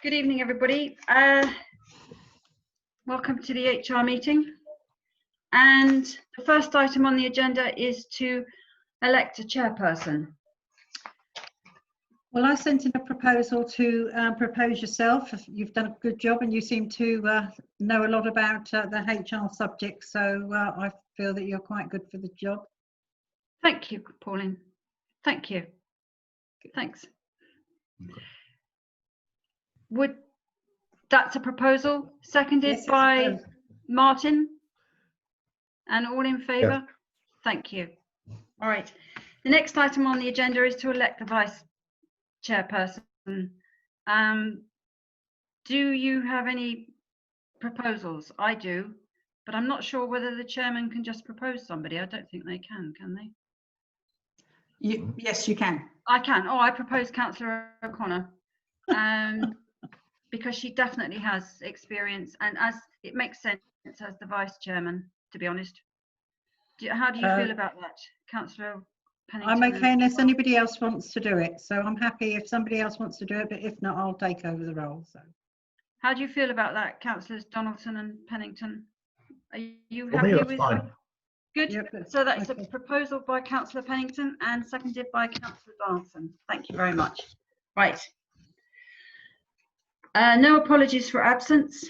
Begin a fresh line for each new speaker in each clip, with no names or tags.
Good evening, everybody. Welcome to the HR meeting. And the first item on the agenda is to elect a chairperson.
Well, I sent in a proposal to propose yourself. You've done a good job and you seem to know a lot about the HR subject, so I feel that you're quite good for the job.
Thank you, Pauline. Thank you. Thanks. That's a proposal, seconded
Yes,
by Martin, and all in favour?
Yes.
Thank you. All right. The next item on the agenda is to elect the vice chairperson. Do you have any proposals? I do, but I'm not sure whether the chairman can just propose somebody. I don't think they can they?
Yes, you can.
I can. Oh, I propose Councillor O'Connor. Because she definitely has experience, and as it makes sense as the vice chairman, to be honest. How do you feel about that, Councillor Pennington?
I'm okay unless anybody else wants to do it, so I'm happy if somebody else wants to do it, but if not, I'll take over the role. So,
how do you feel about that, Councillors Donaldson and Pennington? Are you
For
happy
me, that's
with
fine.
that? Good.
Yep,
So that's
okay.
a proposal by Councillor Pennington and seconded by Councillor Donaldson. Thank you very much. Right. No apologies for absence.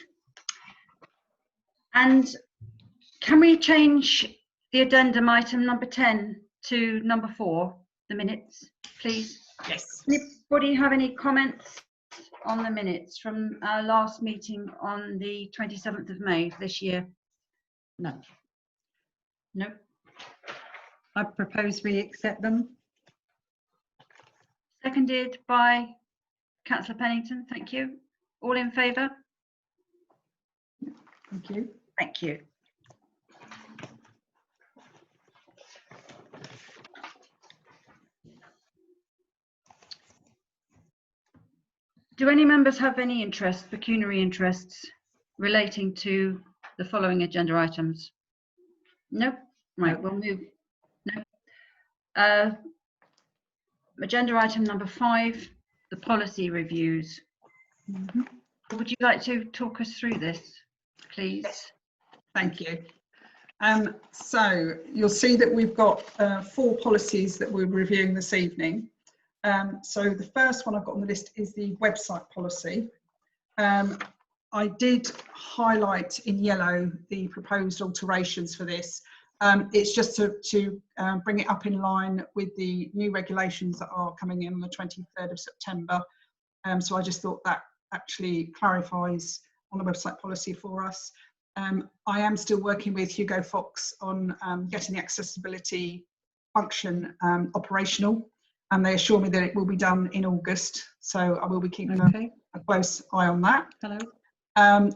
And can we change the addendum item number 10 to number 4, the minutes, please?
Yes.
Anybody have any comments on the minutes from our last meeting on the 27th of May this year?
No,
No.
I propose we accept them.
Seconded by Councillor Pennington. Thank you. All in favour?
Thank you.
Thank you. Do any members have any interest, pecuniary interests, relating to the following agenda items? No? Right, we'll move. No. Agenda item number 5, the policy reviews. Would you like to talk us through this, please?
Yes. Thank you. So you'll see that we've got 4 policies that we're reviewing this evening. So the first one I've got on the list is the website policy. I did highlight in yellow the proposed alterations for this. It's just to bring it up in line with the new regulations that are coming in on the 23rd of September. So I just thought that actually clarifies on the website policy for us. I am still working with Hugo Fox on getting the accessibility function operational, and they assure me that it will be done in August. So I will be keeping a close eye on that.
Hello.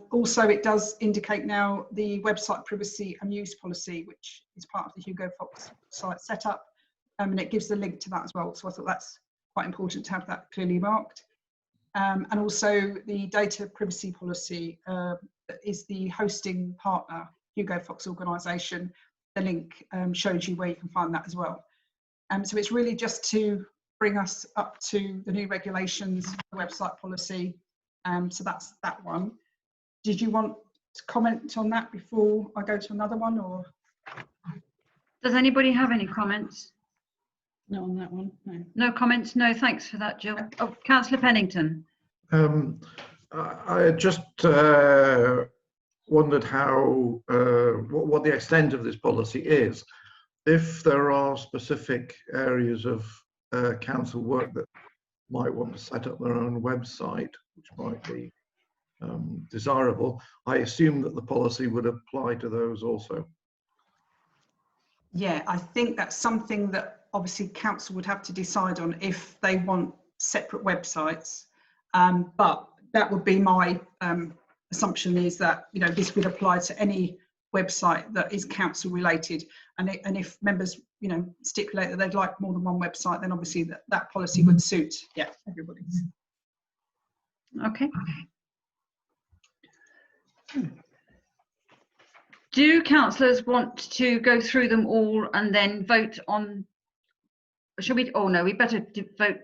Also, it does indicate now the website privacy and use policy, which is part of the Hugo Fox site setup, and it gives the link to that as well. So I thought that's quite important to have that clearly marked. And also the data privacy policy is the hosting partner, Hugo Fox organisation. The link shows you where you can find that as well. So it's really just to bring us up to the new regulations, the website policy. So that's that one. Did you want to comment on that before I go to another one, or?
Does anybody have any comments?
Not on that one. No.
No comments? No, thanks for that, Jill. Oh, Councillor Pennington.
I just wondered how what the extent of this policy is. If there are specific areas of council work that might want to set up their own website, which might be desirable, I assume that the policy would apply to those also.
Yeah, I think that's something that obviously council would have to decide on if they want separate websites. But that would be my assumption, is that, you know, this would apply to any website that is council related, and if members, you know, stipulate that they'd like more than one website, then obviously that policy would suit, yeah, everybody's.
Okay. Do councillors want to go through them all and then vote on Should we? Oh no, we better vote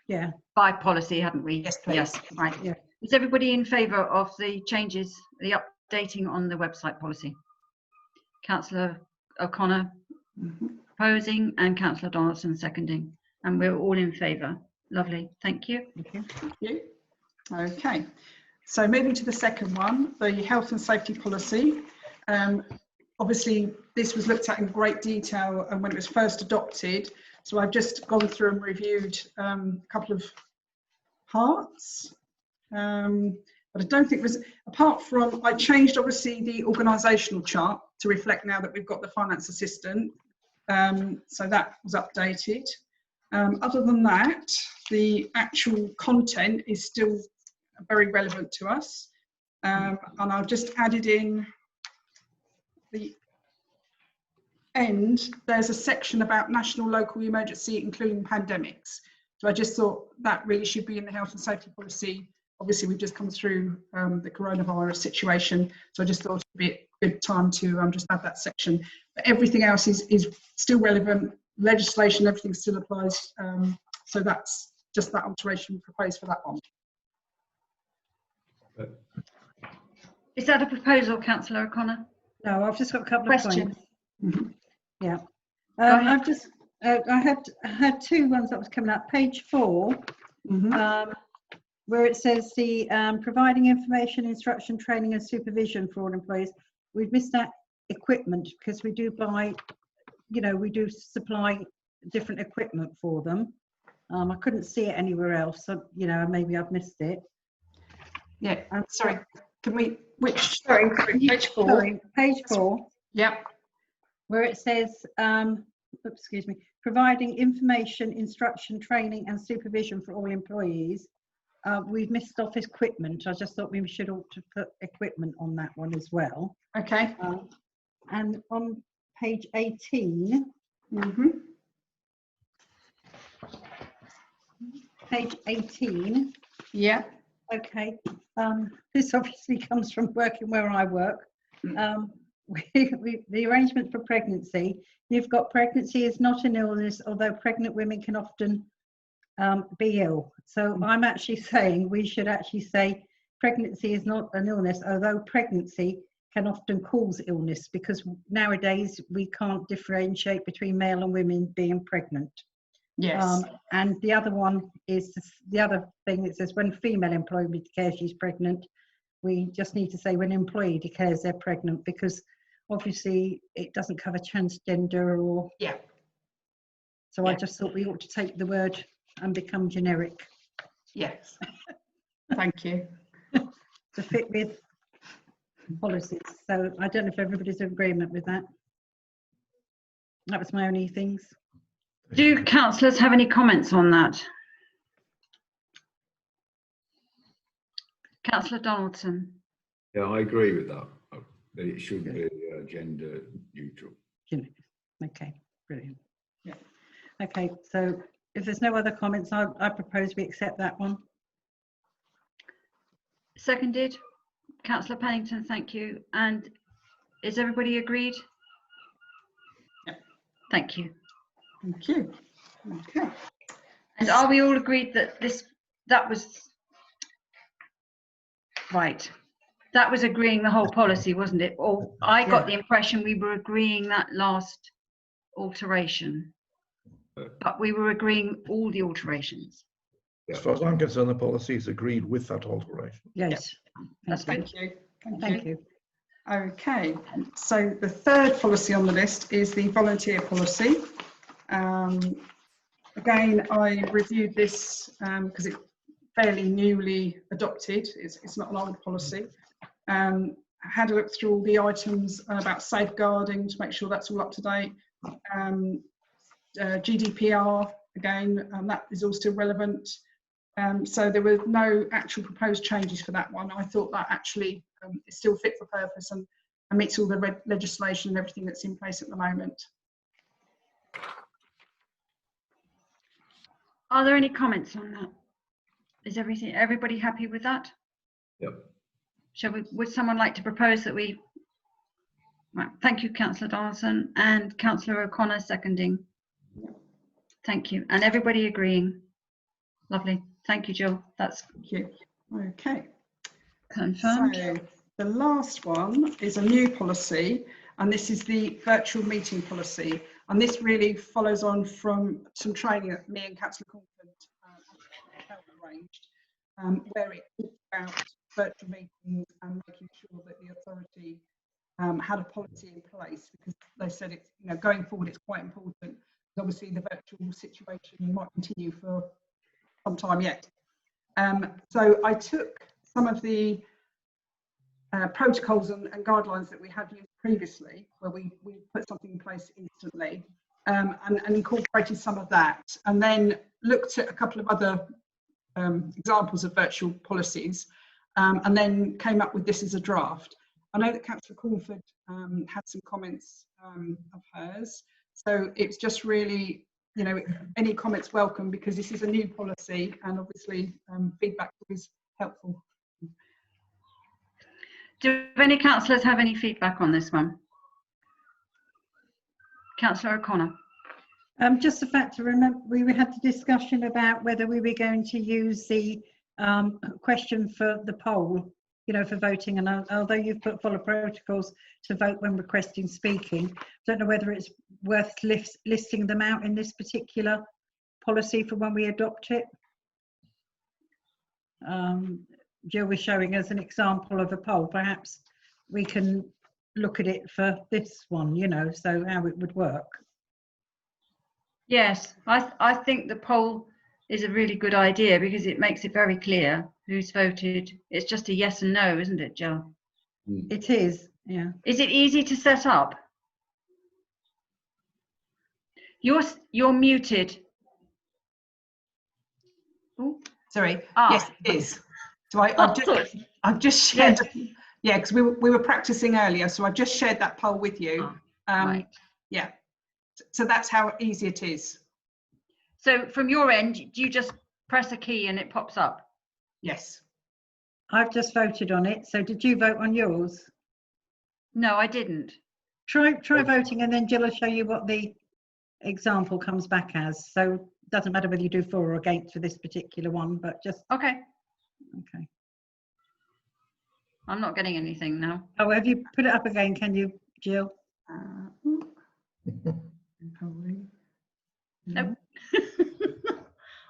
Yeah,
by policy, hadn't we?
Yes, please.
Yes, right.
Yeah.
Is everybody in favour of the changes, the updating on the website policy? Councillor O'Connor
Mhm.
proposing and Councillor Donaldson seconding, and we're all in favour. Lovely, thank you.
okay.
Thank you. Okay, so moving to the second one, the health and safety policy. Obviously, this was looked at in great detail and when it was first adopted. So I've just gone through and reviewed a couple of parts. But I don't think it was, apart from, I changed obviously the organisational chart to reflect now that we've got the finance assistant. So that was updated. Other than that, the actual content is still very relevant to us. And I've just added in the end, there's a section about national local emergency, including pandemics. So I just thought that really should be in the health and safety policy. Obviously, we've just come through the coronavirus situation. So I just thought it'd be a good time to just add that section. But everything else is still relevant. Legislation, everything still applies. So that's just that alteration proposed for that one.
Is that a proposal, Councillor O'Connor?
No, I've just got a couple
Question.
of points. Yeah.
ahead.
I've just, I had two ones that was coming up. Page 4, where it says the providing information, instruction, training and supervision for all employees. We've missed that equipment because we do buy, you know, we do supply different equipment for them. I couldn't see it anywhere else, so, you know, maybe I've missed it.
Yeah,
And
sorry, can we, which,
Sorry,
page 4?
sorry, page 4.
Yep.
Where it says, excuse me, providing information, instruction, training and supervision for all employees. We've missed off equipment. I just thought we should ought to put equipment on that one as well.
Okay.
And on page 18, page 18,
Yeah.
okay, this obviously comes from working where I work. The arrangement for pregnancy, you've got pregnancy is not an illness, although pregnant women can often be ill. So I'm actually saying we should actually say pregnancy is not an illness, although pregnancy can often cause illness, because nowadays we can't differentiate between male and women being pregnant.
Yes.
And the other one is the other thing that says when female employee declares she's pregnant, we just need to say when employee declares they're pregnant, because obviously it doesn't cover transgender or.
Yeah.
So I just thought we ought to take the word and become generic
Yes. Thank you.
to fit with policies. So I don't know if everybody's in agreement with that. That was my only things.
Do councillors have any comments on that? Councillor Donaldson.
Yeah, I agree with that. That it should be gender neutral.
Okay, brilliant.
Yeah.
Okay, so if there's no other comments, I propose we accept that one.
Seconded. Councillor Pennington, thank you. And is everybody agreed?
Yeah.
Thank you.
Thank you. Okay.
And are we all agreed that that was right? That was agreeing the whole policy, wasn't it? Or I got the impression we were agreeing that last alteration, but we were agreeing all the alterations.
As far as I'm concerned, the policy is agreed with that alteration.
Yes.
That's good.
Thank you.
Thank you.
Okay, so the third policy on the list is the volunteer policy. Again, I reviewed this because it's fairly newly adopted. It's not an old policy. Had a look through all the items about safeguarding to make sure that's all up to date. GDPR, again, that is all still relevant. So there were no actual proposed changes for that one. I thought that actually is still fit for purpose and meets all the legislation and everything that's in place at the moment.
Are there any comments on that? Is everybody happy with that?
Yep.
Would someone like to propose that we? Right, thank you, Councillor Donaldson, and Councillor O'Connor seconding. Thank you. And everybody agreeing. Lovely. Thank you, Jill. That's
Thank you. Okay.
confirmed.
So the last one is a new policy, and this is the virtual meeting policy. And this really follows on from some training that me and Councillor Cornford arranged, where it talks about virtual meetings and making sure that the authority had a policy in place, because they said it's, you know, going forward it's quite important. Obviously the virtual situation might continue for some time yet. So I took some of the protocols and guidelines that we had used previously, where we put something in place instantly, and incorporated some of that, and then looked at a couple of other examples of virtual policies, and then came up with this as a draft. I know that Councillor Cornford had some comments of hers, so it's just really, you know, any comments welcome, because this is a new policy, and obviously feedback is helpful.
Do any councillors have any feedback on this one? Councillor O'Connor.
Just the fact to remember, we had the discussion about whether we were going to use the question for the poll, you know, for voting. And although you've put follow protocols to vote when requesting speaking, I don't know whether it's worth listing them out in this particular policy for when we adopt it. Jill was showing us an example of a poll. Perhaps we can look at it for this one, you know, so how it would work.
Yes, I think the poll is a really good idea, because it makes it very clear who's voted. It's just a yes and no, isn't it, Jill?
It is, yeah.
Is it easy to set up? You're muted. Ooh.
Sorry.
Ah.
Yes, it is. So
Good.
I've just shared. Yeah, because we were practicing earlier, so I've just shared that poll with you.
Right.
Yeah. So that's how easy it is.
So from your end, do you just press a key and it pops up?
Yes.
I've just voted on it. So did you vote on yours?
No, I didn't.
Try voting, and then Jill will show you what the example comes back as. So it doesn't matter whether you do for or against for this particular one, but just
Okay.
okay.
I'm not getting anything now.
Oh, have you put it up again? Can you, Jill?
Nope.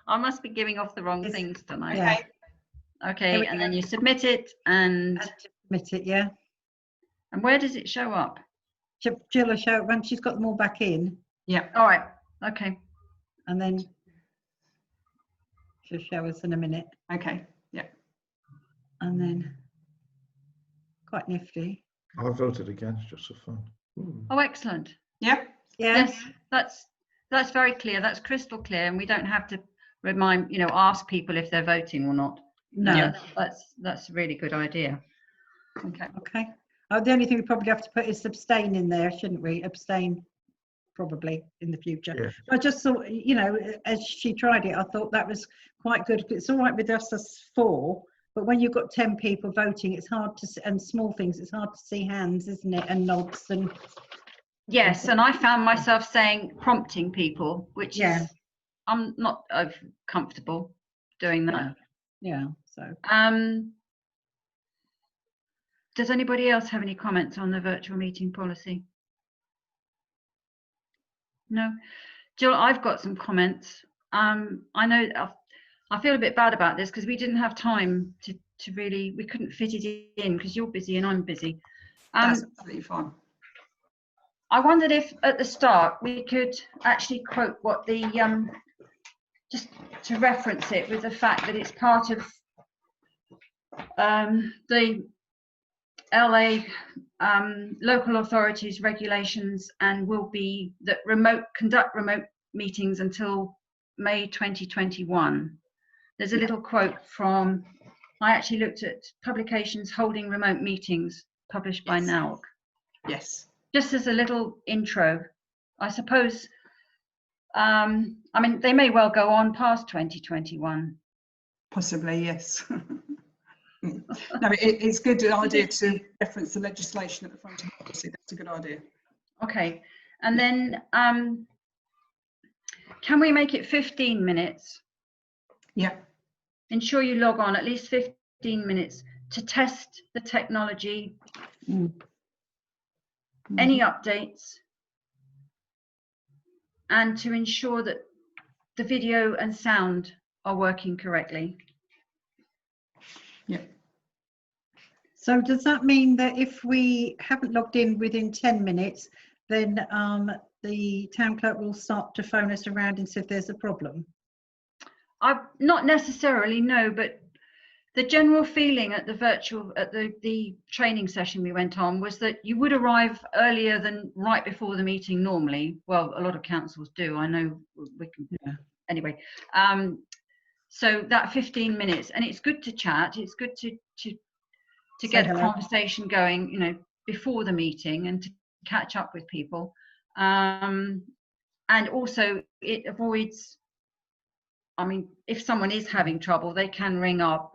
I must be giving off the wrong things tonight.
Yeah.
Okay, and then you submit it, and
Submit it, yeah.
where does it show up?
Jill will show it when she's got them all back in,
Yeah.
All right. Okay.
and then she'll show us in a minute.
Okay. Yeah.
And then quite nifty.
I voted against just for fun.
Oh, excellent.
Yeah.
Yeah.
Yes, that's very clear. That's crystal clear, and we don't have to ask people if they're voting or not.
No.
Yeah, that's a really good idea. Okay.
Okay. The only thing we probably have to put is abstain in there, shouldn't we? Abstain, probably in the future.
Yeah.
I just thought, you know, as she tried it, I thought that was quite good. It's all right with us as 4, but when you've got 10 people voting, it's hard to, and small things, it's hard to see hands, isn't it? And nods and.
Yes, and I found myself prompting people, which
Yeah.
is, I'm not comfortable doing that.
Yeah. So.
Does anybody else have any comments on the virtual meeting policy? No. Jill, I've got some comments. I know I feel a bit bad about this, because we didn't have time to really, we couldn't fit it in, because you're busy and I'm busy.
That's absolutely fine.
I wondered if at the start we could actually quote what the, just to reference it with the fact that it's part of the LA local authorities regulations, and will be that conduct remote meetings until May 2021. There's a little quote from, I actually looked at publications holding remote meetings published by
Yes.
NALC.
Yes.
Just as a little intro, I suppose, I mean, they may well go on past 2021.
Possibly, yes. No, it's a good idea to reference the legislation at the front of the policy. That's a good idea.
Okay, and then can we make it 15 minutes?
Yeah.
Ensure you log on at least 15 minutes to test the technology,
Mm.
any
Mhm.
updates, and to ensure that the video and sound are working correctly.
Yeah.
So does that mean that if we haven't logged in within 10 minutes, then the town clerk will start to phone us around and see if there's a problem?
Not necessarily, no, but the general feeling at the training session we went on was that you would arrive earlier than right before the meeting normally. Well, a lot of councils do. I know we can.
Yeah.
Anyway, so that 15 minutes, and it's good to chat. It's good to
Say
get a
hello.
conversation going, you know, before the meeting and to catch up with people. And also it avoids, I mean, if someone is having trouble, they can ring up.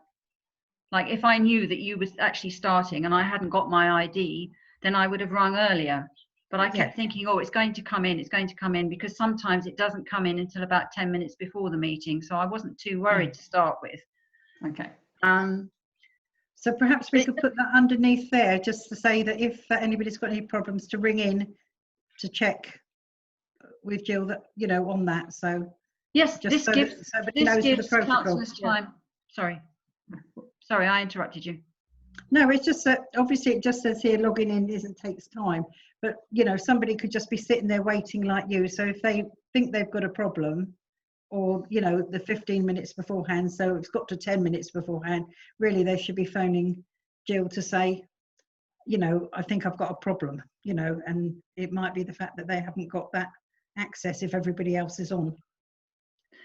Like if I knew that you was actually starting and I hadn't got my ID, then I would have rung earlier. But I kept thinking, oh, it's going to come in, it's going to come in, because sometimes it doesn't come in until about 10 minutes before the meeting. So I wasn't too worried to start with.
Okay.
So perhaps we could put that underneath there, just to say that if anybody's got any problems, to ring in to check with Jill that, you know, on that. So
Yes,
just
this
so
gives,
that somebody knows the protocol.
councillors time. Sorry, I interrupted you.
No, it's just that obviously it just says here logging in takes time, but you know, somebody could just be sitting there waiting like you. So if they think they've got a problem, or you know, the 15 minutes beforehand, so it's got to 10 minutes beforehand, really they should be phoning Jill to say, you know, I think I've got a problem, you know, and it might be the fact that they haven't got that access if everybody else is on.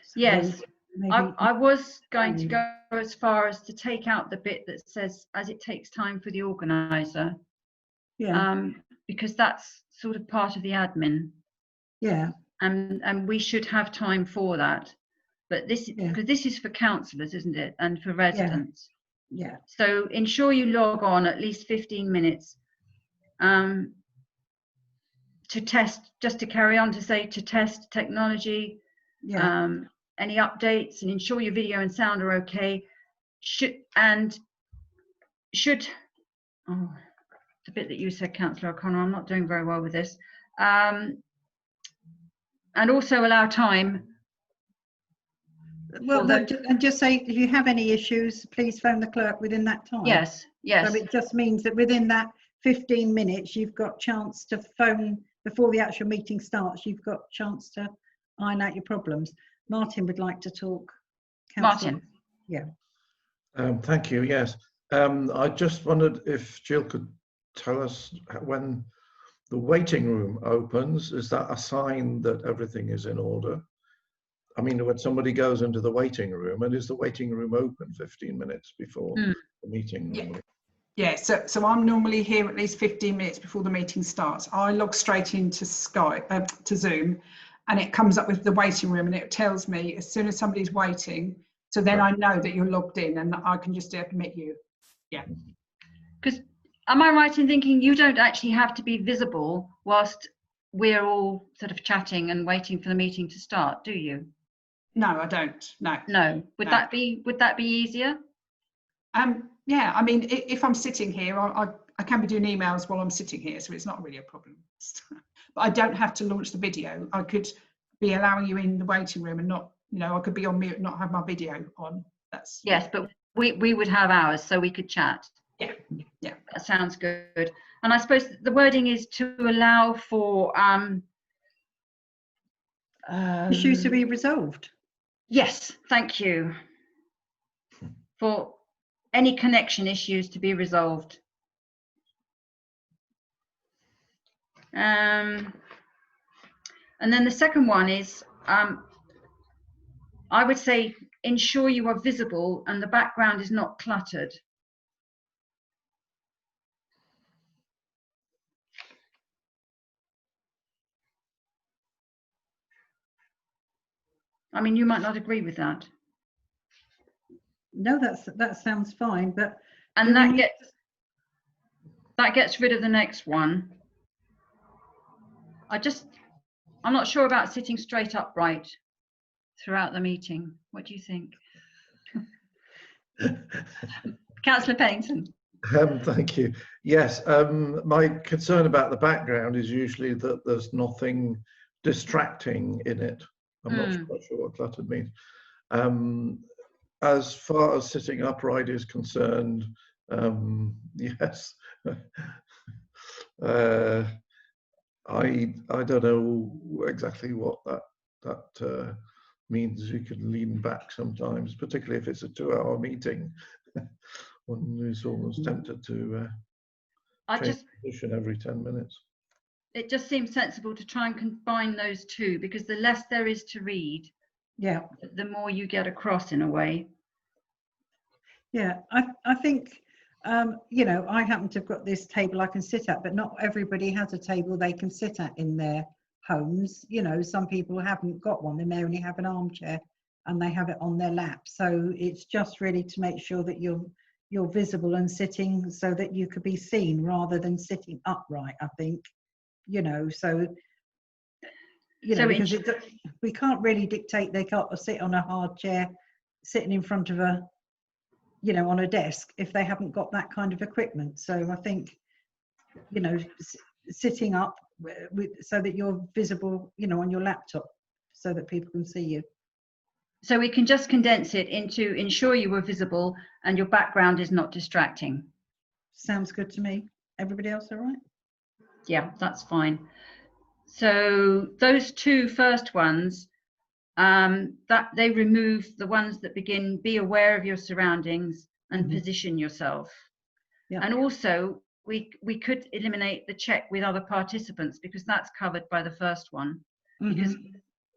So
Yes,
maybe,
I was going to go as far as to take out the bit that says, as it takes time for the organiser,
yeah,
because that's sort of part of the admin,
yeah,
and we should have time for that. But this, because this is for councillors, isn't it, and for residents.
yeah,
So ensure you log on at least 15 minutes to test, just to carry on to say, to test technology,
yeah.
any updates, and ensure your video and sound are okay. Oh, the bit that you said, Councillor O'Connor, I'm not doing very well with this. And also allow time.
Well, and just say if you have any issues, please phone the clerk within that time.
Yes, yes.
So it just means that within that 15 minutes, you've got chance to phone before the actual meeting starts. You've got chance to iron out your problems. Martin would like to talk. Councillor.
Martin.
Yeah.
Thank you. Yes. I just wondered if Jill could tell us when the waiting room opens. Is that a sign that everything is in order? I mean, when somebody goes into the waiting room, and is the waiting room open 15 minutes before the meeting normally?
Yeah, so I'm normally here at least 15 minutes before the meeting starts. I log straight into Skype, to Zoom, and it comes up with the waiting room, and it tells me as soon as somebody's waiting, so then I know that you're logged in and I can just admit you. Yeah.
Because am I right in thinking you don't actually have to be visible whilst we're all sort of chatting and waiting for the meeting to start, do you?
No, I don't. No.
No. Would that be easier?
Yeah, I mean, if I'm sitting here, I can be doing emails while I'm sitting here, so it's not really a problem. But I don't have to launch the video. I could be allowing you in the waiting room and not, you know, I could be on mute, not have my video on. That's
yes, but we would have ours, so we could chat.
Yeah, yeah.
That sounds good. And I suppose the wording is to allow for
Issues to be resolved.
Yes, thank you. For any connection issues to be resolved. And then the second one is, I would say, ensure you are visible and the background is not cluttered. I mean, you might not agree with that.
No, that sounds fine, but
and that gets rid of the next one. I'm not sure about sitting straight upright. throughout the meeting. What do you think? Councillor Pennington.
Thank you. Yes, my concern about the background is usually that there's nothing distracting in it. I'm not quite sure what cluttered means. As far as sitting upright is concerned, yes. I don't know exactly what that means. You can lean back sometimes, particularly if it's a 2-hour meeting. One is almost tempted to change position every 10 minutes.
It just seems sensible to try and combine those two, because the less there is to read,
Yeah.
the more you get across in a way.
Yeah, I think, you know, I happen to have got this table I can sit at, but not everybody has a table they can sit at in their homes. You know, some people haven't got one, they may only have an armchair and they have it on their lap. So it's just really to make sure that you're visible and sitting so that you could be seen rather than sitting upright, I think. You know, so, you know, because we can't really dictate they can't sit on a hard chair sitting in front of a, you know, on a desk if they haven't got that kind of equipment. So I think, you know, sitting up so that you're visible, you know, on your laptop so that people can see you.
So we can just condense it into ensure you are visible and your background is not distracting.
Sounds good to me. Everybody else all right?
Yeah, that's fine. So those two first ones, that they remove the ones that begin, be aware of your surroundings and position yourself.
Yeah.
And also we could eliminate the check with other participants, because that's covered by the first one. Because,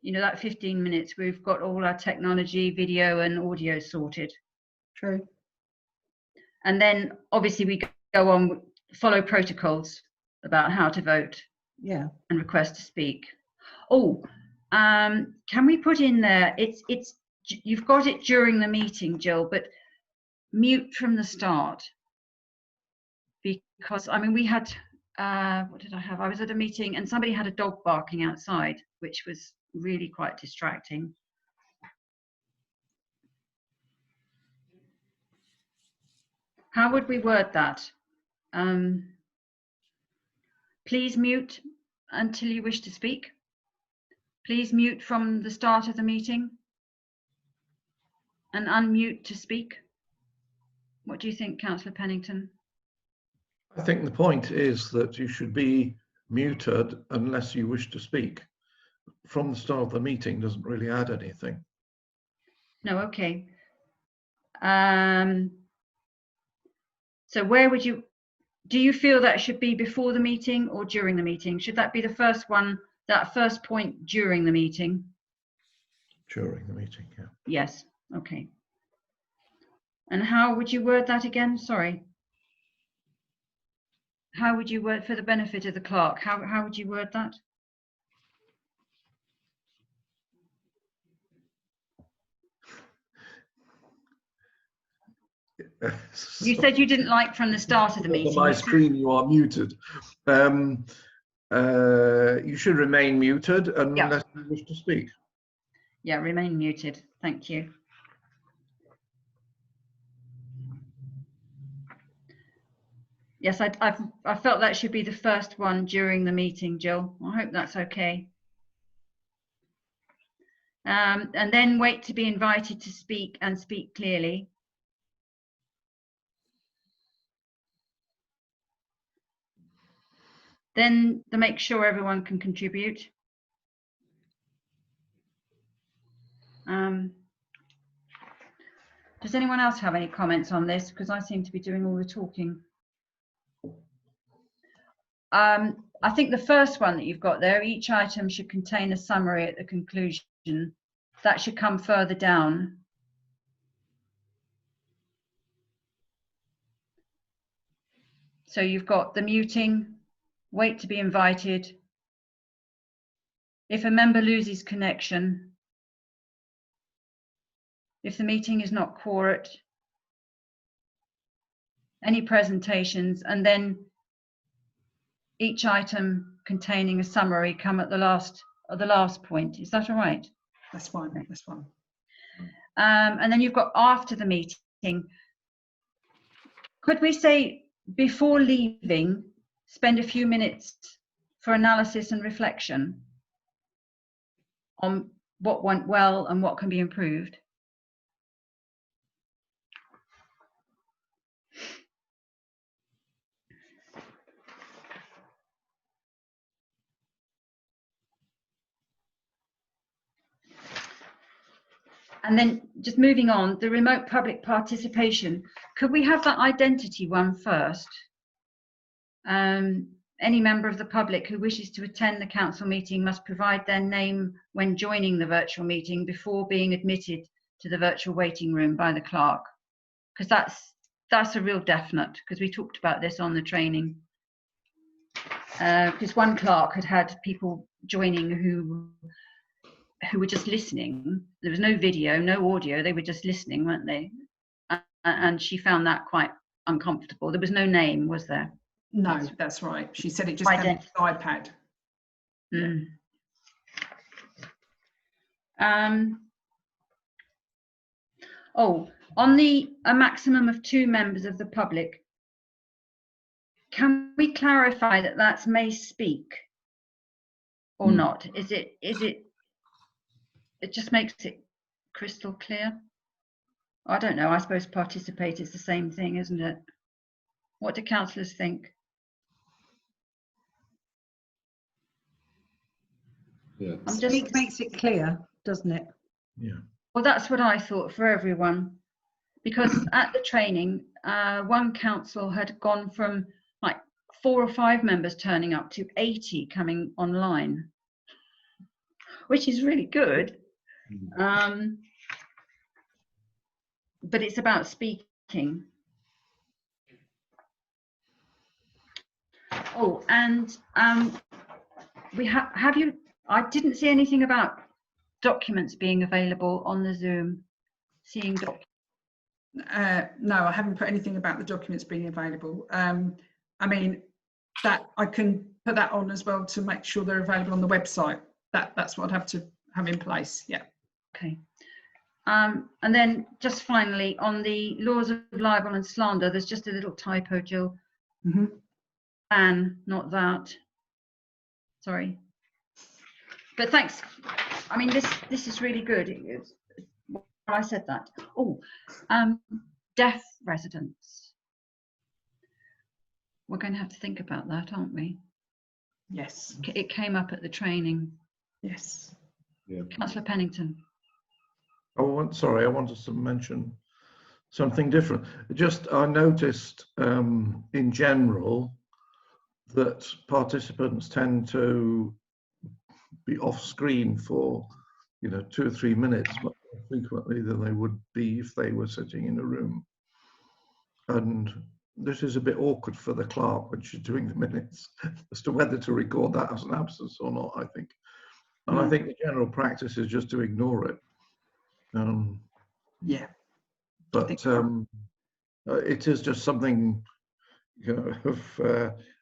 you know, that 15 minutes, we've got all our technology, video and audio sorted.
True.
And then obviously we go on, follow protocols about how to vote.
Yeah.
And request to speak. Oh, can we put in there, it's you've got it during the meeting, Jill, but mute from the start. Because, I mean, we had, what did I have? I was at a meeting and somebody had a dog barking outside, which was really quite distracting. How would we word that? Please mute until you wish to speak. Please mute from the start of the meeting and unmute to speak. What do you think, Councillor Pennington?
I think the point is that you should be muted unless you wish to speak. From the start of the meeting doesn't really add anything.
No, okay. So where would you, do you feel that should be before the meeting or during the meeting? Should that be the first one, that first point during the meeting?
During the meeting, yeah.
Yes, okay. And how would you word that again? Sorry. How would you word, for the benefit of the clerk, how would you word that? You said you didn't like from the start of the meeting.
On my screen, you are muted. You should remain muted unless you wish to speak.
Yeah, remain muted. Thank you. Yes, I felt that should be the first one during the meeting, Jill. I hope that's okay. And then wait to be invited to speak and speak clearly. Then to make sure everyone can contribute. Does anyone else have any comments on this? Because I seem to be doing all the talking. I think the first one that you've got there, each item should contain a summary at the conclusion. That should come further down. So you've got the muting, wait to be invited. If a member loses connection, if the meeting is not quorate, any presentations, and then each item containing a summary come at the last point. Is that all right?
That's fine. That's fine.
And then you've got after the meeting. Could we say before leaving, spend a few minutes for analysis and reflection on what went well and what can be improved? And then just moving on, the remote public participation, could we have that identity one first? Any member of the public who wishes to attend the council meeting must provide their name when joining the virtual meeting before being admitted to the virtual waiting room by the clerk. Because that's a real definite, because we talked about this on the training. Because one clerk had people joining who were just listening. There was no video, no audio. They were just listening, weren't they? And she found that quite uncomfortable. There was no name, was there?
No, that's right. She said it just came off the iPad.
Oh, on a maximum of 2 members of the public, can we clarify that that's may speak or not? Is it it just makes it crystal clear? I don't know. I suppose participate is the same thing, isn't it? What do councillors think?
Yeah.
Speak makes it clear, doesn't it?
Yeah.
Well, that's what I thought for everyone, because at the training, one council had gone from like 4 or 5 members turning up to 80 coming online, which is really good. But it's about speaking. Oh, and we have you. I didn't see anything about documents being available on the Zoom. Seeing documents.
No, I haven't put anything about the documents being available. I mean, that I can put that on as well to make sure they're available on the website. That's what I'd have to have in place. Yeah.
Okay. And then just finally on the laws of libel and slander, there's just a little typo, Jill. Ban, not that. Sorry. But thanks. I mean, this is really good. I said that. Oh, deaf residents. We're going to have to think about that, aren't we?
Yes.
It came up at the training.
Yes.
Yeah.
Councillor Pennington.
Oh, sorry, I wanted to mention something different. Just I noticed in general that participants tend to be off screen for 2 or 3 minutes much more frequently than they would be if they were sitting in a room. And this is a bit awkward for the clerk when she's doing the minutes as to whether to record that as an absence or not, I think. And I think the general practice is just to ignore it.
Yeah.
But it is just something, of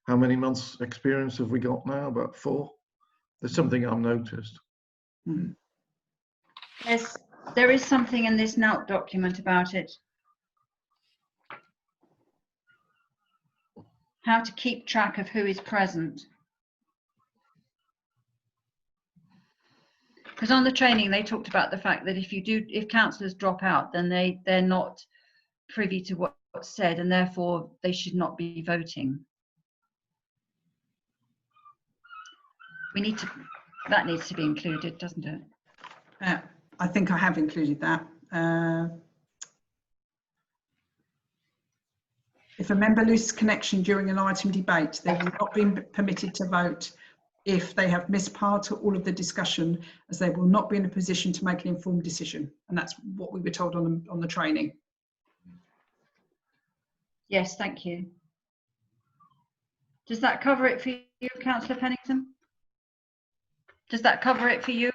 how many months experience have we got now? About 4. There's something I've noticed.
Yes, there is something in this NOUT document about it. How to keep track of who is present. Because on the training they talked about the fact that if councillors drop out, then they're not privy to what's said, and therefore they should not be voting. That needs to be included, doesn't it?
I think I have included that. If a member loses connection during an item debate, they will not be permitted to vote if they have missed part or all of the discussion, as they will not be in a position to make an informed decision. And that's what we were told on the training.
Yes, thank you. Does that cover it for you, Councillor Pennington? Does that cover it for you?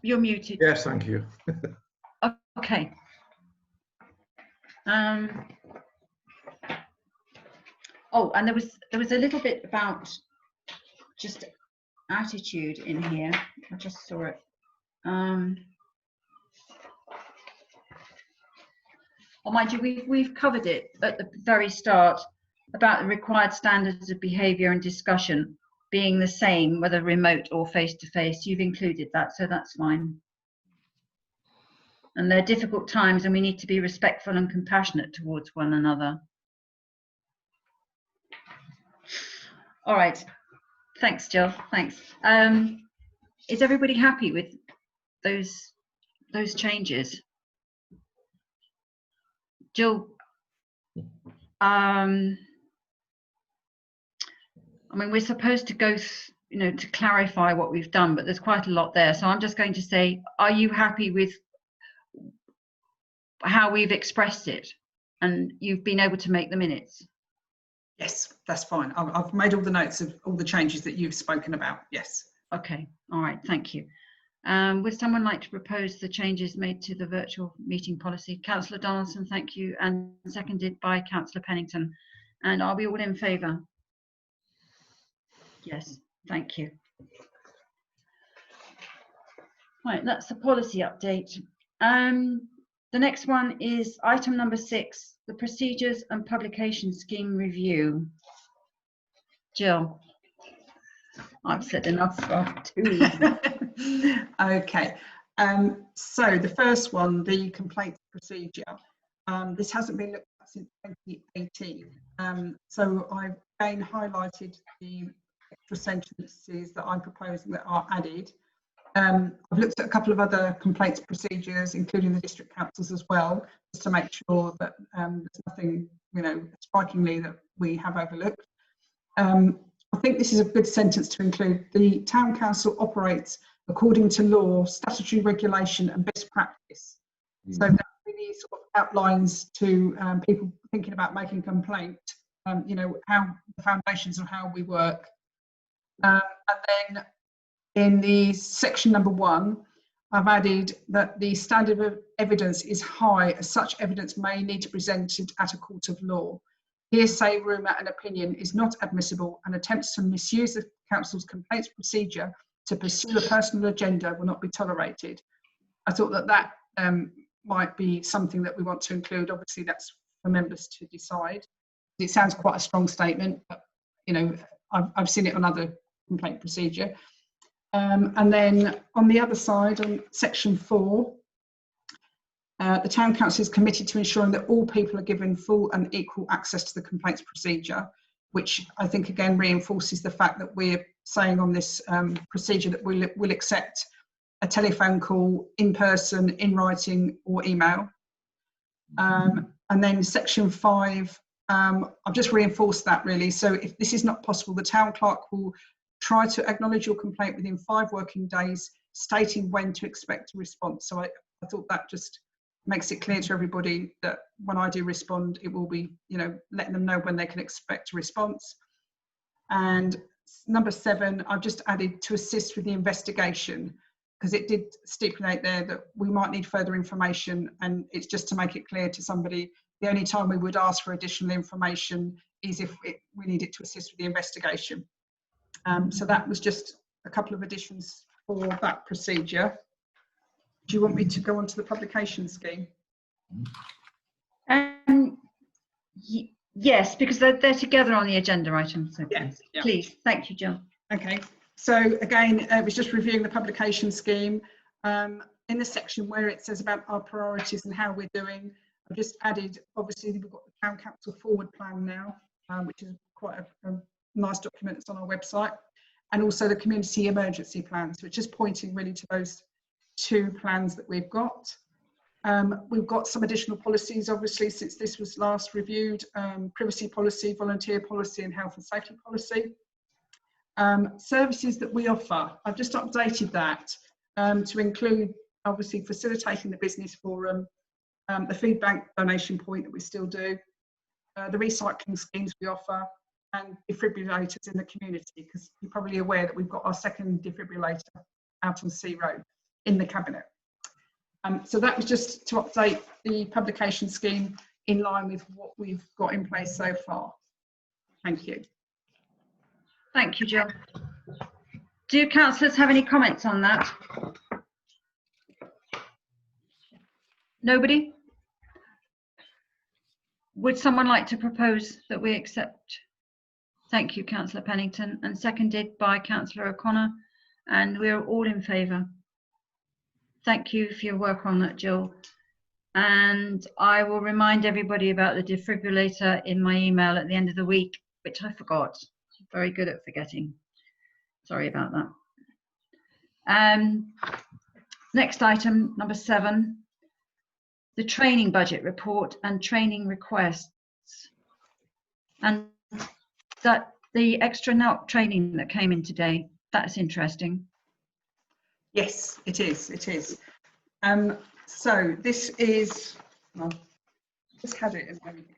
You're muted.
Yes, thank you.
Okay. Oh, and there was a little bit about just attitude in here. I just saw it. Oh, mind you, we've covered it at the very start about the required standards of behaviour and discussion being the same, whether remote or face-to-face. You've included that, so that's fine. And they're difficult times and we need to be respectful and compassionate towards one another. All right. Thanks, Jill. Thanks. Is everybody happy with those changes? Jill, I mean, we're supposed to go, to clarify what we've done, but there's quite a lot there. So I'm just going to say, are you happy with how we've expressed it? And you've been able to make the minutes?
Yes, that's fine. I've made all the notes of all the changes that you've spoken about. Yes.
Okay. All right. Thank you. Would someone like to propose the changes made to the virtual meeting policy? Councillor Donaldson, thank you, and seconded by Councillor Pennington. And are we all in favour? Yes, thank you. Right, that's the policy update. The next one is item number 6, the Procedures and Publication Scheme Review. Jill, I've said enough for 2 weeks.
Okay, so the first one, the complaints procedure, this hasn't been looked at since 2018. So I've again highlighted the extra sentences that I'm proposing that are added. I've looked at a couple of other complaints procedures, including the district councils as well, just to make sure that there's nothing, strikingly that we have overlooked. I think this is a good sentence to include. The town council operates according to law, statutory regulation and best practice. So that really sort of outlines to people thinking about making a complaint, how the foundations of how we work. And then in the section number 1, I've added that the standard of evidence is high, as such evidence may need to be presented at a court of law. Hearsay, rumour and opinion is not admissible, and attempts to misuse the council's complaints procedure to pursue a personal agenda will not be tolerated. I thought that might be something that we want to include. Obviously that's for members to decide. It sounds quite a strong statement, but I've seen it on other complaint procedure. And then on the other side, on section 4, the town council is committed to ensuring that all people are given full and equal access to the complaints procedure, which I think again reinforces the fact that we're saying on this procedure that we'll accept a telephone call, in person, in writing or email. And then section 5, I've just reinforced that really. So if this is not possible, the town clerk will try to acknowledge your complaint within 5 working days, stating when to expect a response. So I thought that just makes it clear to everybody that when I do respond, it will be, letting them know when they can expect a response. And number 7, I've just added to assist with the investigation, because it did stipulate there that we might need further information, and it's just to make it clear to somebody the only time we would ask for additional information is if we need it to assist with the investigation. So that was just a couple of additions for that procedure. Do you want me to go on to the publication scheme?
Yes, because they're together on the agenda item. So
Yes, yeah.
Please, thank you, Jill.
Okay, so again, it was just reviewing the publication scheme. In the section where it says about our priorities and how we're doing, I've just added, obviously we've got the town council forward plan now, which is quite a nice document that's on our website, and also the community emergency plan. So it's just pointing really to those 2 plans that we've got. We've got some additional policies, obviously, since this was last reviewed, privacy policy, volunteer policy and health and safety policy. Services that we offer, I've just updated that to include, obviously, facilitating the business forum, the feed bank donation point that we still do, the recycling schemes we offer, and defibrillators in the community, because you're probably aware that we've got our 2nd defibrillator out on Sea Road in the cabinet. So that was just to update the publication scheme in line with what we've got in place so far. Thank you.
Thank you, Jill. Do councillors have any comments on that? Nobody? Would someone like to propose that we accept? Thank you, Councillor Pennington, and seconded by Councillor O'Connor, and we're all in favour. Thank you for your work on that, Jill. And I will remind everybody about the defibrillator in my email at the end of the week, which I forgot. Very good at forgetting. Sorry about that. Next item, number 7, the training budget report and training requests. And that the extra NALC training that came in today, that's interesting.
Yes, it is. It is. So this is. Well, just had it a moment ago.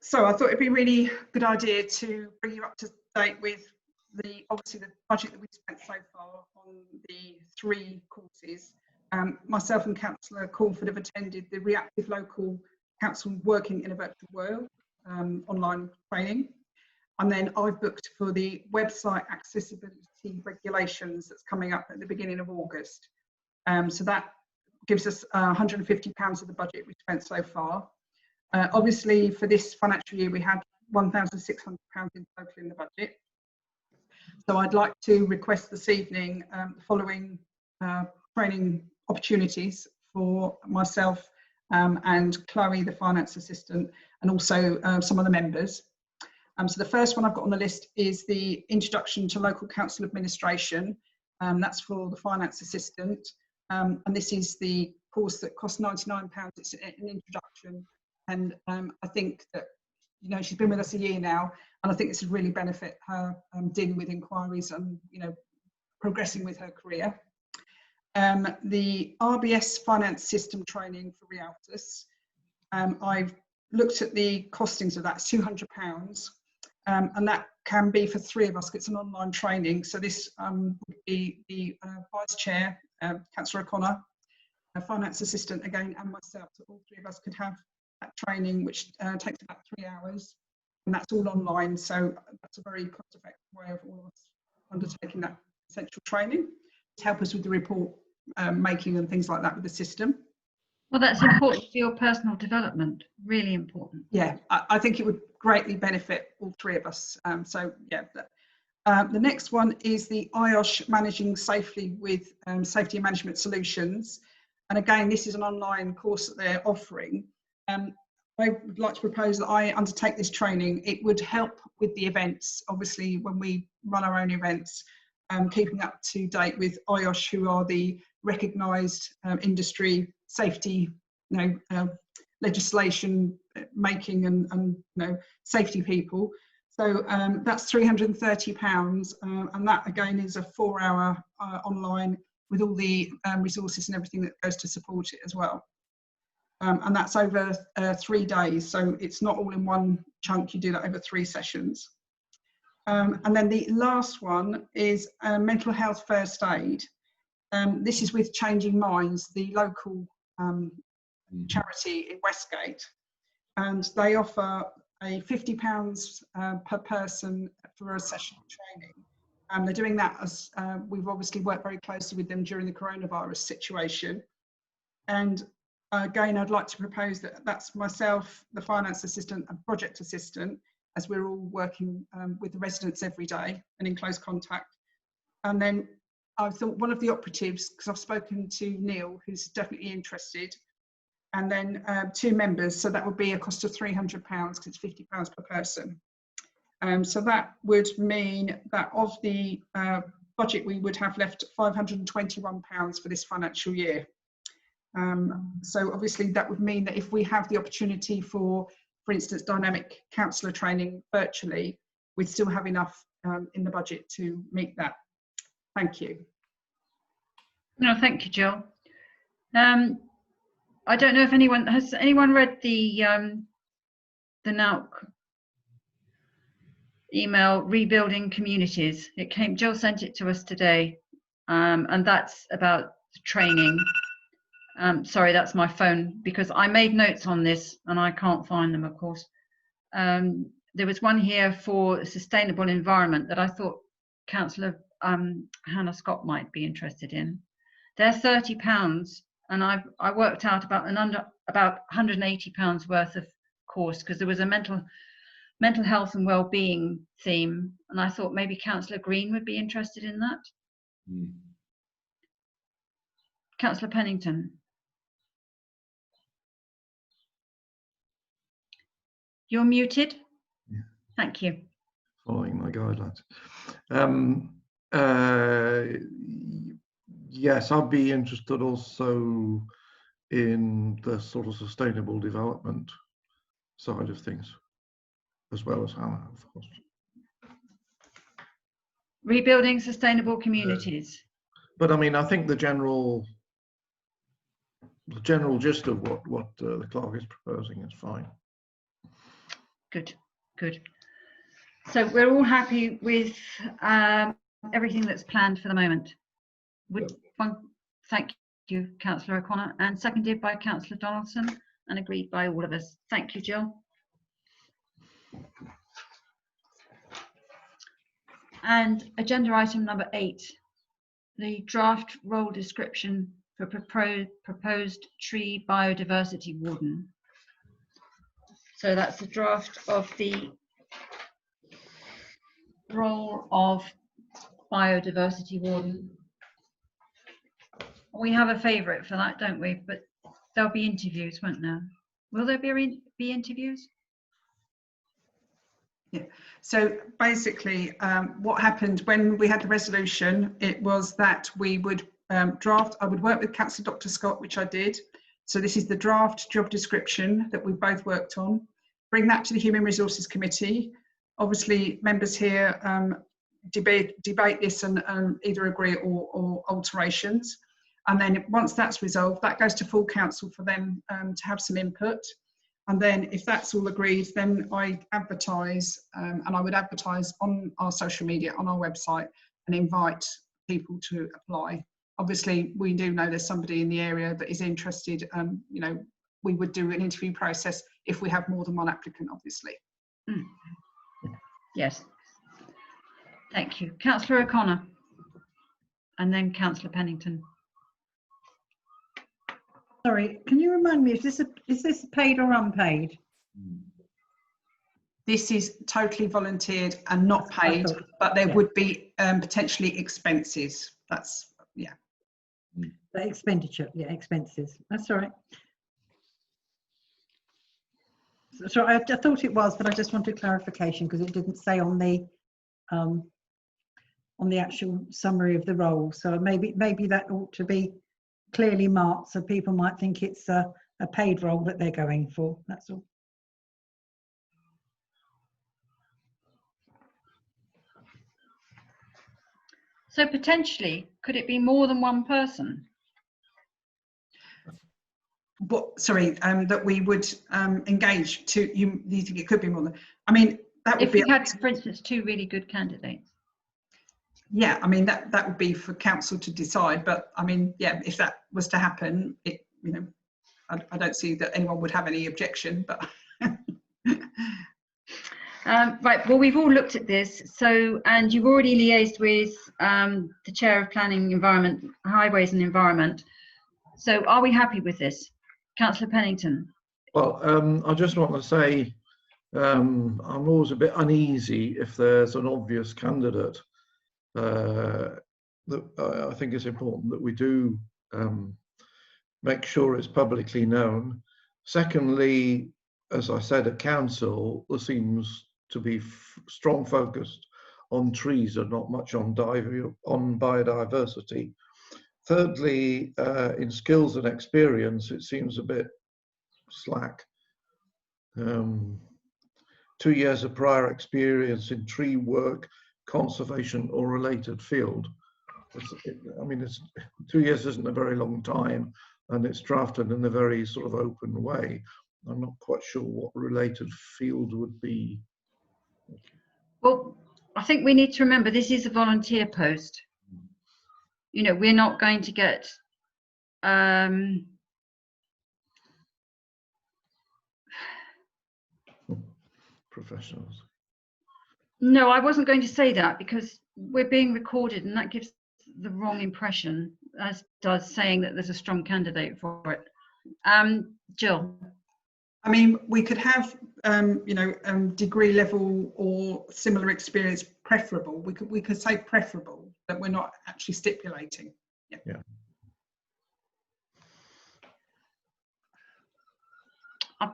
So I thought it'd be a really good idea to bring you up to date with obviously the budget that we spent so far on the 3 courses. Myself and Councillor Cornford have attended the Reactive Local Council Working in a Virtual World online training. And then I've booked for the website accessibility regulations that's coming up at the beginning of August. So that gives us £150 of the budget we spent so far. Obviously, for this financial year, we had £1,600 in total in the budget. So I'd like to request this evening the following training opportunities for myself and Chloe, the finance assistant, and also some of the members. So the first one I've got on the list is the Introduction to Local Council Administration. That's for the finance assistant. And this is the course that costs £99. It's an introduction. And I think that, you know, she's been with us a year now, and I think this would really benefit her dealing with inquiries and, you know, progressing with her career. The RBS finance system training for Rialtus. I've looked at the costings of that, it's £200. And that can be for 3 of us. It's an online training. So this would be the Vice Chair, Councillor O'Connor, a Finance Assistant again, and myself. So all 3 of us could have that training, which takes about 3 hours. And that's all online. So that's a very cost-effective way of all of us undertaking that essential training to help us with the report making and things like that with the system.
Well, that's important for your personal development, really important.
Yeah, I think it would greatly benefit all 3 of us. So yeah, the next one is the IOSH Managing Safely with Safety and Management Solutions. And again, this is an online course that they're offering. I would like to propose that I undertake this training. It would help with the events, obviously, when we run our own events, keeping up to date with IOSH, who are the recognised industry safety, legislation making and safety people. So that's £330, and that again is a 4-hour online with all the resources and everything that goes to support it as well. And that's over 3 days, so it's not all in one chunk. You do that over 3 sessions. And then the last one is mental health first aid. This is with Changing Minds, the local charity in Westgate, and they offer a £50 per person for a session of training. And they're doing that as we've obviously worked very closely with them during the coronavirus situation. And again, I'd like to propose that that's myself, the finance assistant and project assistant, as we're all working with the residents every day and in close contact. And then I thought one of the operatives, because I've spoken to Neil, who's definitely interested, and then 2 members, so that would be a cost of £300 because it's £50 per person. So that would mean that of the budget we would have left £521 for this financial year. So obviously that would mean that if we have the opportunity for instance, dynamic counsellor training virtually, we'd still have enough in the budget to meet that. Thank you.
No, thank you, Jill. I don't know if anyone has read the NALC email, Rebuilding Communities. It came, Jill sent it to us today, and that's about training. Sorry, that's my phone, because I made notes on this and I can't find them, of course. There was one here for sustainable environment that I thought Councillor Hannah Scott might be interested in. They're £30, and I worked out about £180 worth of course, because there was a mental health and well-being theme, and I thought maybe Councillor Green would be interested in that.
Mm.
Councillor Pennington. You're muted.
Yeah.
Thank you.
Following my guidelines. Yes, I'd be interested also in the sort of sustainable development side of things, as well as Hannah, of course.
Rebuilding sustainable communities.
But I mean, I think the general gist of what the clerk is proposing is fine.
Good, good. So we're all happy with everything that's planned for the moment. Thank you, Councillor O'Connor, and seconded by Councillor Donaldson and agreed by all of us. Thank you, Jill. And agenda item number 8, the draft role description for proposed tree biodiversity warden. So that's the draft of the role of biodiversity warden. We have a favourite for that, don't we? But there'll be interviews, won't there? Will there be interviews?
Yeah. So basically, what happened when we had the resolution, it was that we would draft. I would work with Councillor Dr. Scott, which I did. So this is the draft job description that we both worked on. Bring that to the Human Resources Committee. Obviously, members here debate this and either agree or alterations. And then once that's resolved, that goes to full council for them to have some input. And then if that's all agreed, then I advertise, and I would advertise on our social media, on our website, and invite people to apply. Obviously, we do know there's somebody in the area that is interested. You know, we would do an interview process if we have more than one applicant, obviously.
Mm. Yes. Thank you. Councillor O'Connor. And then Councillor Pennington.
Sorry, can you remind me, is this paid or unpaid?
This is totally volunteered and not paid, but there would be potentially expenses. That's, yeah.
The expenditure, yeah, expenses. That's all right. So I thought it was, but I just wanted clarification because it didn't say on the actual summary of the role. So maybe that ought to be clearly marked so people might think it's a paid role that they're going for. That's all.
So potentially, could it be more than one person?
What? Sorry, that we would engage to. You think it could be more than? I mean, that would
if
be.
If we had, for instance, 2 really good candidates.
Yeah, I mean that would be for council to decide. But I mean, yeah, if that was to happen, it, you know, I don't see that anyone would have any objection. But.
Right, well, we've all looked at this, so, and you've already liaised with the Chair of Planning, Environment, Highways and Environment. So are we happy with this? Councillor Pennington.
Well, I just want to say I'm always a bit uneasy if there's an obvious candidate. That I think it's important that we do make sure it's publicly known. Secondly, as I said, at council, there seems to be strong focus on trees and not much on biodiversity. Thirdly, in skills and experience, it seems a bit slack. 2 years of prior experience in tree work, conservation or related field. I mean, 2 years isn't a very long time, and it's drafted in a very sort of open way. I'm not quite sure what related field would be.
Well, I think we need to remember this is a volunteer post. You know, we're not going to get
professionals.
No, I wasn't going to say that because we're being recorded and that gives the wrong impression, as does saying that there's a strong candidate for it. Jill.
I mean, we could have, you know, degree level or similar experience preferable. We could say preferable, but we're not actually stipulating.
Yeah.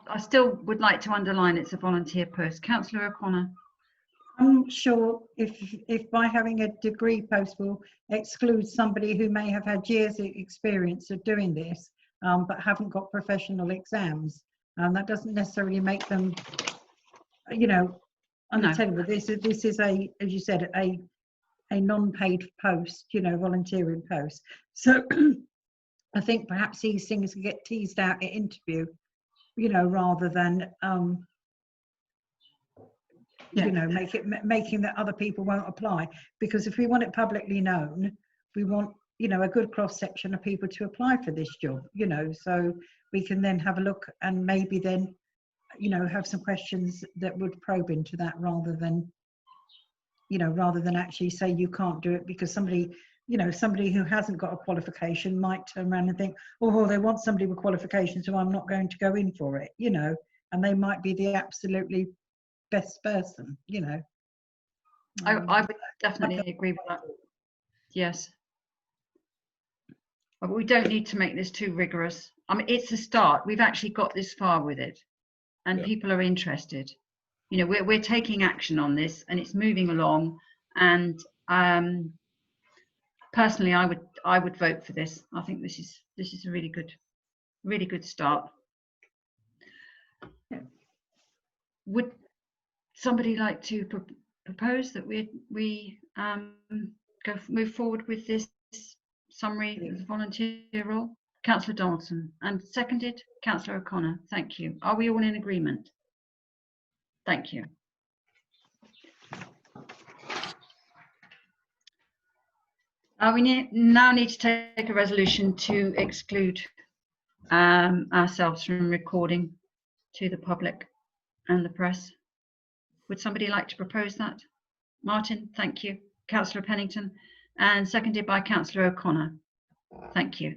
I still would like to underline it's a volunteer post. Councillor O'Connor.
I'm sure if by having a degree post will exclude somebody who may have had years of experience of doing this, but haven't got professional exams, that doesn't necessarily make them, you know, unattainable. No. This is a, as you said, a non-paid post, you know, volunteering post. So I think perhaps these things can get teased out at interview, you know, rather than you know, making that other people won't apply. Because if we want it publicly known, we want, you know, a good cross section of people to apply for this job, you know, so we can then have a look and maybe then, you know, have some questions that would probe into that rather than, you know, rather than actually say you can't do it because somebody, you know, somebody who hasn't got a qualification might turn around and think, oh, well, they want somebody with qualifications, so I'm not going to go in for it, you know, and they might be the absolutely best person, you know.
I would definitely agree with that. Yes. But we don't need to make this too rigorous. I mean, it's a start. We've actually got this far with it and people are interested. You know, we're taking action on this and it's moving along. And personally, I would vote for this. I think this is a really good start. Yeah. Would somebody like to propose that we move forward with this summary of the volunteer role? Councillor Donaldson, and seconded Councillor O'Connor. Thank you. Are we all in agreement? Thank you. We now need to take a resolution to exclude ourselves from recording to the public and the press. Would somebody like to propose that? Martin, thank you. Councillor Pennington, and seconded by Councillor O'Connor. Thank you.